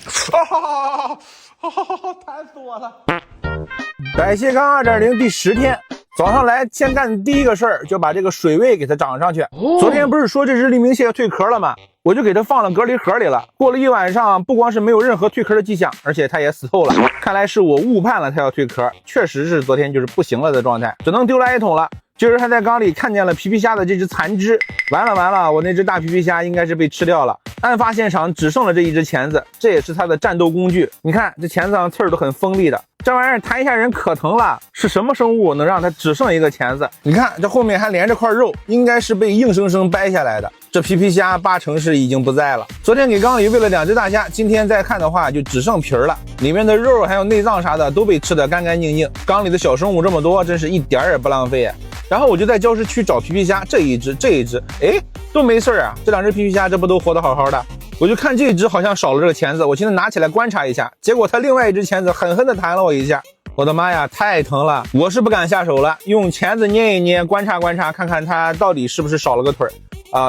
弹死我了！百蟹缸2.0第10天，早上来先干的第一个事儿，就把这个水位给它涨上去。昨天不是说这只黎明蟹蜕壳了吗？我就给它放了隔离盒里了。过了一晚上，不光是没有任何蜕壳的迹象，而且它也死透了。看来是我误判了它要蜕壳，确实是昨天就是不行了的状态，只能丢垃圾桶了。今儿还在缸里看见了皮皮虾的这只残肢，完了，我那只大皮皮虾应该是被吃掉了。案发现场只剩了这一只钳子，这也是它的战斗工具。你看这钳子上刺儿都很锋利的，这玩意儿弹一下人可疼了。是什么生物能让它只剩一个钳子？你看这后面还连着块肉，应该是被硬生生掰下来的。这皮皮虾8成是已经不在了。昨天给缸里喂了2只大虾，今天再看的话就只剩皮儿了，里面的肉还有内脏啥的都被吃得干干净净。缸里的小生物这么多，真是一点也不浪费啊。然后我就在礁石区找皮皮虾，这一只，哎，都没事啊。这2只皮皮虾这不都活得好好的？我就看这只好像少了这个钳子，我现在拿起来观察一下，结果它另外一只钳子狠狠地弹了我一下。我的妈呀，太疼了！我是不敢下手了，用钳子捏一捏，观察，看看它到底是不是少了个腿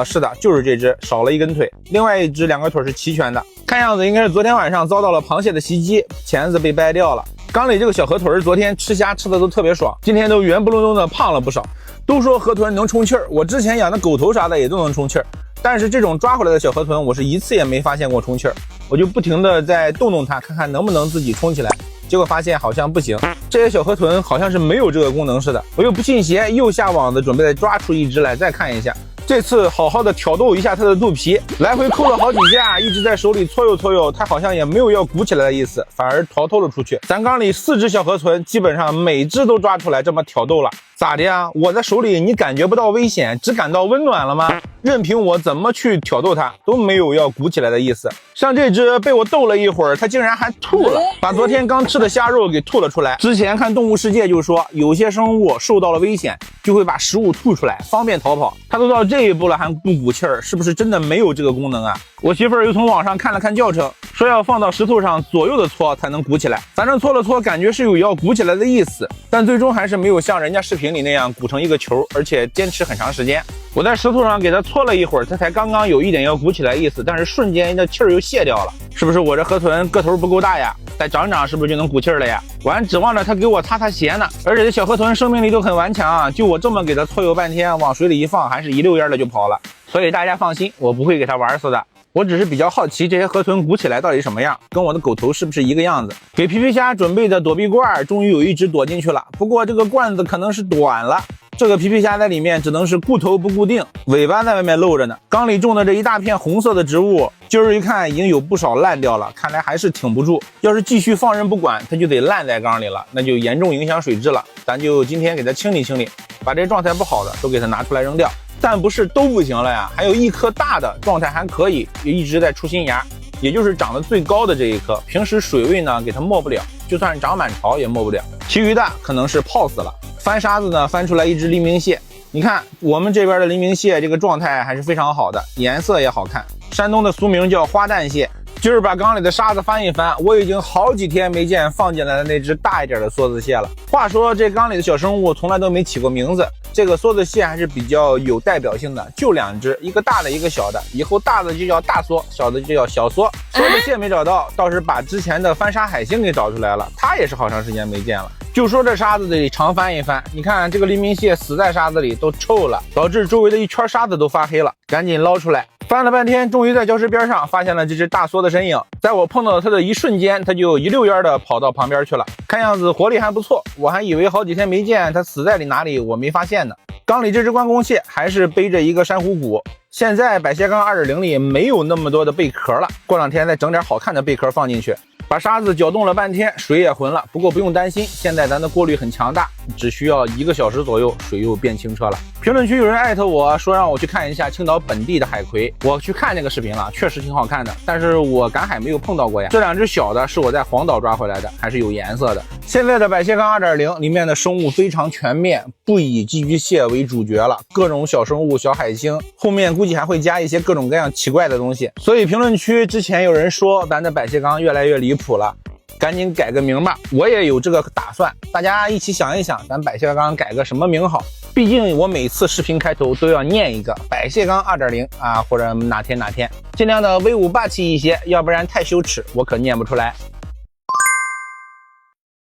是的，就是这只少了一根腿，另外一只2个腿是齐全的。看样子应该是昨天晚上遭到了螃蟹的袭击，钳子被掰掉了。缸里这个小河豚昨天吃虾吃的都特别爽，今天都圆不隆咚的胖了不少。都说河豚能充气儿，我之前养的狗头啥的也都能充气儿，但是这种抓回来的小河豚我是一次也没发现过充气儿，我就不停的在动它，看看能不能自己充起来，结果发现好像不行，这些小河豚好像是没有这个功能似的。我又不信邪，又下网子准备再抓出一只来再看一下。这次好好的挑逗一下它的肚皮，来回抠了好几下，一直在手里搓悠，它好像也没有要鼓起来的意思，反而逃脱了出去。咱缸里4只小河豚，基本上每只都抓出来这么挑逗了。咋的呀？我在手里你感觉不到危险，只感到温暖了吗？任凭我怎么去挑逗它，都没有要鼓起来的意思。像这只被我逗了一会儿，它竟然还吐了，把昨天刚吃的虾肉给吐了出来。之前看动物世界就说，有些生物受到了危险，就会把食物吐出来，方便逃跑。它都到这一步了还不鼓气儿，是不是真的没有这个功能啊？我媳妇儿又从网上看了看教程，说要放到石头上左右的搓才能鼓起来。反正搓了搓，感觉是有要鼓起来的意思，但最终还是没有像人家视频里那样鼓成一个球，而且坚持很长时间。我在石头上给它搓了一会儿，它才刚刚有一点要鼓起来意思，但是瞬间这气儿又泄掉了。是不是我这河豚个头不够大呀？再长是不是就能鼓气儿了呀？我还指望着它给我擦鞋呢。而且这小河豚生命力都很顽强啊，就我这么给它搓悠半天，往水里一放，还是一溜烟的就跑了。所以大家放心，我不会给它玩死的。我只是比较好奇这些河豚鼓起来到底什么样，跟我的狗头是不是一个样子。给皮皮虾准备的躲避罐终于有一只躲进去了，不过这个罐子可能是短了，这个皮皮虾在里面只能是固头不固定，尾巴在外面露着呢。缸里种的这一大片红色的植物，今儿一看已经有不少烂掉了，看来还是挺不住。要是继续放任不管，它就得烂在缸里了，那就严重影响水质了。咱就今天给它清理清理，把这状态不好的都给它拿出来扔掉。但不是都不行了呀，还有一颗大的状态还可以，也一直在出新芽，也就是长得最高的这一颗，平时水位呢给它没不了，就算长满潮也没不了，其余的可能是泡死了。翻沙子呢，翻出来一只黎明蟹，你看我们这边的黎明蟹这个状态还是非常好的，颜色也好看，山东的俗名叫花旦蟹。今儿把缸里的沙子翻一翻，我已经好几天没见放进来的那只大一点的梭子蟹了。话说这缸里的小生物从来都没起过名字，这个梭子蟹还是比较有代表性的，就2只，一个大的一个小的，以后大的就叫大梭，小的就叫小梭。梭子蟹没找到，倒是把之前的翻沙海星给找出来了，它也是好长时间没见了。就说这沙子得常翻一翻，你看这个黎明蟹死在沙子里都臭了，导致周围的一圈沙子都发黑了，赶紧捞出来。翻了半天，终于在礁石边上发现了这只大梭的身影。在我碰到它的一瞬间，它就一溜烟的跑到旁边去了，看样子活力还不错，我还以为好几天没见它死在哪里我没发现呢。缸里这只关公蟹还是背着一个珊瑚骨，现在百蟹缸2.0里没有那么多的贝壳了，过2天再整点好看的贝壳放进去。把沙子搅动了半天，水也浑了，不过不用担心，现在咱的过滤很强大，只需要1个小时左右，水又变清澈了。评论区有人艾特我说让我去看一下青岛本地的海葵，我去看那个视频了，确实挺好看的，但是我赶海没有碰到过呀。这2只小的是我在黄岛抓回来的，还是有颜色的。现在的百蟹缸2.0里面的生物非常全面，不以寄居蟹为主角了，各种小生物、小海星，后面估计还会加一些各种各样奇怪的东西。所以评论区之前有人说咱的百蟹缸越来越离谱了，赶紧改个名吧，我也有这个打算，大家一起想一想，咱百蟹缸改个什么名好？毕竟我每次视频开头都要念一个百谢钢 2.0 啊，或者哪天，尽量的威武霸气一些，要不然太羞耻，我可念不出来。